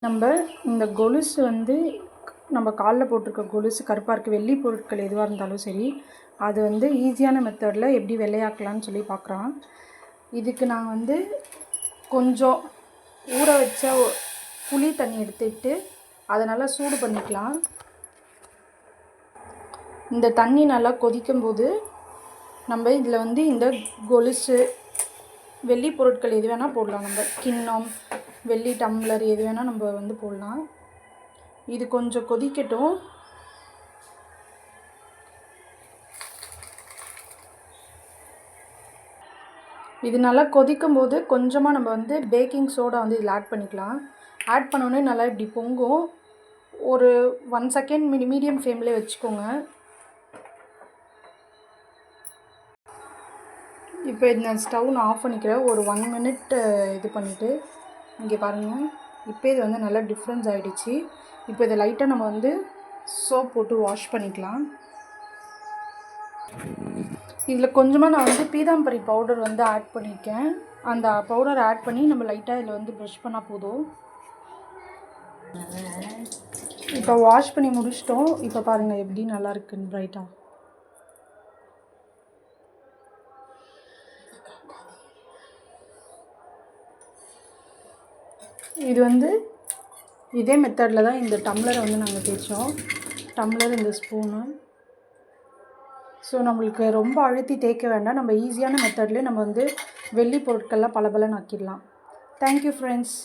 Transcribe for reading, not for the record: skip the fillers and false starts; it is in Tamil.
நம்ம இந்த கொலுசு வந்து நம்ம காலில் போட்டிருக்க கொலுசு கருப்பாக இருக்குது, வெள்ளி பொருட்கள் எதுவாக இருந்தாலும் சரி, அது வந்து ஈஸியான மெத்தடில் எப்படி வெள்ளையாக்கலான்னு சொல்லி பார்க்குறோம். இதுக்கு நான் வந்து கொஞ்சம் ஊற வச்ச புளி தண்ணி எடுத்துக்கிட்டு அதை நல்லா சூடு பண்ணிக்கலாம். இந்த தண்ணி நல்லா கொதிக்கும்போது நம்ம இதில் வந்து இந்த கொலுசு வெள்ளி பொருட்கள் எது வேணால் போடலாம். நம்ம கிண்ணம், வெள்ளி டம்ளர் எது வேணால் நம்ம வந்து போடலாம். இது கொஞ்சம் கொதிக்கட்டும். இது நல்லா கொதிக்கும்போது கொஞ்சமாக நம்ம வந்து பேக்கிங் சோடா வந்து இதில் ஆட் பண்ணிக்கலாம். ஆட் பண்ணோடனே நல்லா இப்படி பொங்கும். ஒரு 1 செகண்ட் மீடியம் ஃப்ளேம்லேயே வச்சுக்கோங்க. இப்போ இந்த ஸ்டவ் நான் ஆஃப் பண்ணிக்கிறேன். ஒரு 1 மினிட் இது பண்ணிவிட்டு இங்கே பாருங்கள், இப்போ இது வந்து நல்லா டிஃப்ரென்ஸ் ஆகிடுச்சு. இப்போ இதை லைட்டாக நம்ம வந்து சோப் போட்டு வாஷ் பண்ணிக்கலாம். இதில் கொஞ்சமாக நான் வந்து பீதாம்பரி பவுடர் வந்து ஆட் பண்ணியிருக்கேன். அந்த பவுடர் ஆட் பண்ணி நம்ம லைட்டாக இதில் வந்து ப்ரஷ் பண்ணால் போதும். இப்போ வாஷ் பண்ணி முடிச்சிட்டோம். இப்போ பாருங்கள் எப்படி நல்லா இருக்குன்னு ப்ரைட்டாக. இது வந்து இதே மெத்தடில் தான் இந்த டம்ளரை வந்து நாங்கள் தேய்ச்சோம். டம்ளர், இந்த ஸ்பூனு. ஸோ நம்மளுக்கு ரொம்ப அழுத்தி தேய்க்க வேண்டாம். நம்ம ஈஸியான மெத்தட்லேயே நம்ம வந்து வெள்ளி பொருட்கள்லாம் பளபளன்னு ஆக்கிடலாம். Thank you friends.